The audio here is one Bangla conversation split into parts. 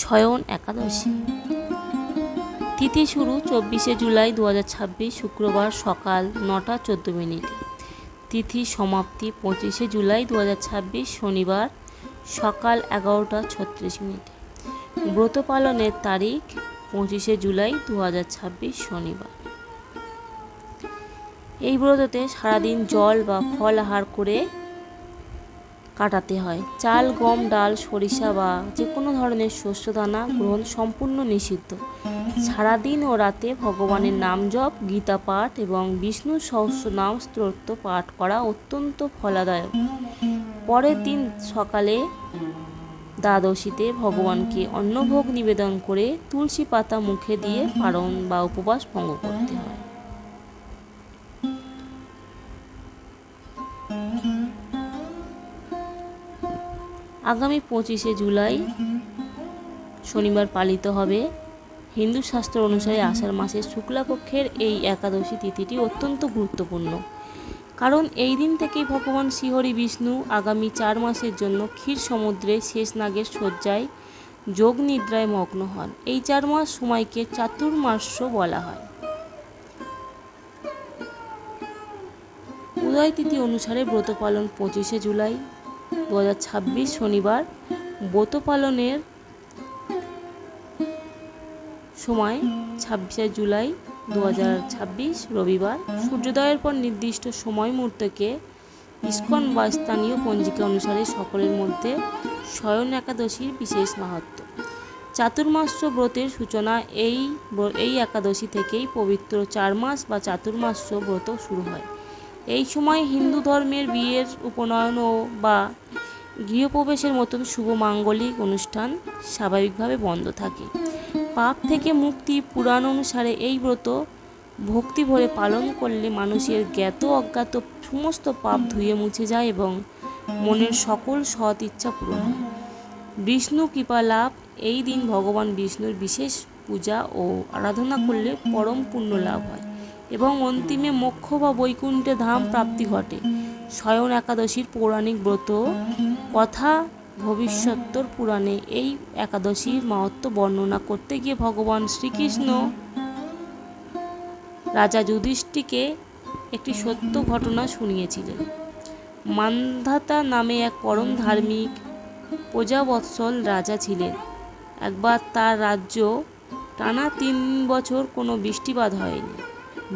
শয়ন একাদশী তিথি শুরু 24শে জুলাই 2026 শুক্রবার সকাল 9টা 14 মিনিটে। তিথি সমাপ্তি 25শে জুলাই 2026 শনিবার সকাল 11টা 36 মিনিটে। ব্রত পালনের তারিখ 25শে জুলাই 2026 শনিবার। এই ব্রততে সারাদিন জল বা ফল আহার করে কাটাতে হয়। চাল, গম, ডাল, সরিষা বা যে কোনো ধরনের শস্য দানা গ্রহণ সম্পূর্ণ নিষিদ্ধ। সারাদিন ও রাতে ভগবানের নাম জপ, গীতা পাঠ এবং বিষ্ণু সহস্রনাম স্তোত্র পাঠ করা অত্যন্ত ফলদায়ক। পরের দিন সকালে দ্বাদশীতে ভগবানকে অন্নভোগ নিবেদন করে তুলসী পাতা মুখে দিয়ে পারণ বা উপবাস ভঙ্গ করতে হয়। আগামী 25শে জুলাই শনিবার পালিত হবে। হিন্দু শাস্ত্র অনুসারে আষাঢ় মাসের শুক্লাপক্ষের এই একাদশী তিথিটি অত্যন্ত গুরুত্বপূর্ণ, কারণ এই দিন থেকেই ভগবান শ্রীহরি বিষ্ণু আগামী 4 মাসের জন্য ক্ষীর সমুদ্রে শেষনাগের শয্যায় যোগ নিদ্রায় মগ্ন হন। এই 4 মাস সময়কে চাতুর্মাস্য বলা হয়। উদয় তিথি অনুসারে ব্রত পালন 25শে জুলাই 2026 শনিবার। ব্রত পালনের সময় 26শে জুলাই 2026 রবিবার। সূর্যোদয়ের পর নির্দিষ্ট সময় মুহূর্তকে ইস্কন বা স্থানীয় পঞ্জিকা অনুসারে সকলের মধ্যে শয়ন একাদশীর বিশেষ মাহাত্ম্য। চাতুর্মাস্য ব্রতের সূচনা এই একাদশী থেকেই পবিত্র 4 মাস বা চাতুর্মাস্য ব্রত শুরু হয়। এই সময় হিন্দু ধর্মের বিয়ের, উপনয়ন বা গৃহপ্রবেশের মতন শুভ মাঙ্গলিক অনুষ্ঠান স্বাভাবিকভাবে বন্ধ থাকে। পাপ থেকে মুক্তি। পুরাণ অনুসারে এই ব্রত ভক্তি ভরে পালন করলে মানুষের জ্ঞাত অজ্ঞাত সমস্ত পাপ ধুয়ে মুছে যায় এবং মনের সকল সৎ ইচ্ছা পূরণ হয়। বিষ্ণু কৃপা লাভ। এই দিন ভগবান বিষ্ণুর বিশেষ পূজা ও আরাধনা করলে পরম পুণ্য লাভ হয় এবং অন্তিমে মোক্ষ বা বৈকুণ্ঠে ধাম প্রাপ্তি ঘটে। শয়ন একাদশীর পৌরাণিক ব্রত কথা ভবিষ্যোত্তর পুরাণে এই একাদশীর মাহাত্ম্য বর্ণনা করতে গিয়ে ভগবান শ্রীকৃষ্ণ রাজা যুধিষ্ঠিরকে একটি সত্য ঘটনা শুনিয়েছিলেন। মান্ধাতা নামে এক পরম ধার্মিক প্রজাবৎসল রাজা ছিলেন। একবার তার রাজ্য টানা 3 বছর কোনো বৃষ্টিপাত হয়নি,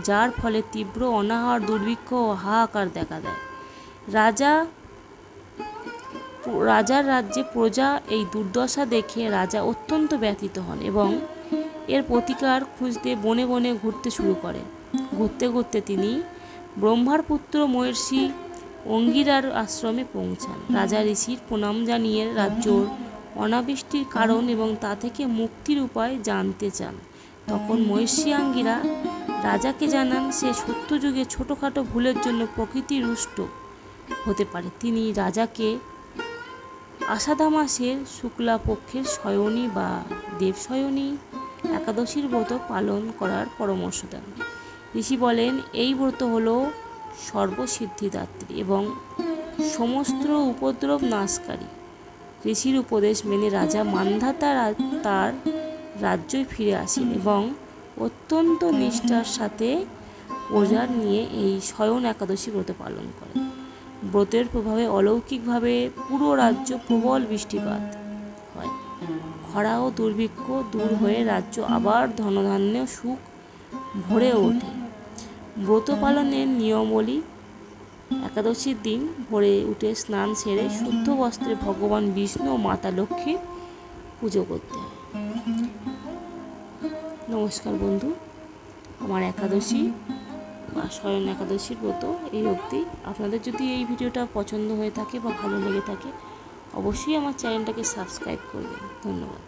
যার ফলে তীব্র অনাহার, দুর্ভিক্ষ ও হাহাকার দেখা দেয়। রাজার রাজ্যে প্রজা এই দুর্দশা দেখে রাজা অত্যন্ত ব্যথিত হন এবং এর প্রতিকার খুঁজতে বনে বনে ঘুরতে শুরু করেন। ঘুরতে ঘুরতে তিনি ব্রহ্মার পুত্র মহর্ষি অঙ্গিরার আশ্রমে পৌঁছান। রাজা ঋষির প্রণাম জানিয়ে রাজ্যর অনাবৃষ্টির কারণ এবং তা থেকে মুক্তির উপায় জানতে চান। তখন মহর্ষি অঙ্গিরা রাজাকে জানান সে সত্যযুগে ছোটোখাটো ভুলের জন্য প্রকৃতি রুষ্ট হতে পারে। তিনি রাজাকে আষাঢ় মাসের শুক্লাপক্ষের শয়নী বা দেবশয়নী একাদশীর ব্রত পালন করার পরামর্শ দেন। ঋষি বলেন, এই ব্রত হল সর্বসিদ্ধিদাত্রী এবং সমস্ত উপদ্রব নাশকারী। ঋষির উপদেশ মেনে রাজা মান্ধাতা তার রাজ্যে ফিরে আসেন এবং অত্যন্ত নিষ্ঠার সাথে প্রজা নিয়ে এই শয়ন একাদশী ব্রত পালন করেন। ব্রতের প্রভাবে অলৌকিকভাবে পুরো রাজ্য প্রবল বৃষ্টিপাত হয়। খরা ও দুর্ভিক্ষ দূর হয়ে রাজ্য আবার ধনধান্যে সুখ ভরে ওঠে। ব্রত পালনের নিয়মাবলী: একাদশীর দিন ভোরে উঠে স্নান সেরে শুদ্ধ বস্ত্রে ভগবান বিষ্ণু ও মাতা লক্ষ্মীর পুজো করতে হয়। নমস্কার বন্ধু, আমার একাদশী বা শয়ন একাদশীর ব্রত এই অবধি। আপনাদের যদি এই ভিডিওটা পছন্দ হয়ে থাকে বা ভালো লেগে থাকে, অবশ্যই আমার চ্যানেলটাকে সাবস্ক্রাইব করবেন। ধন্যবাদ।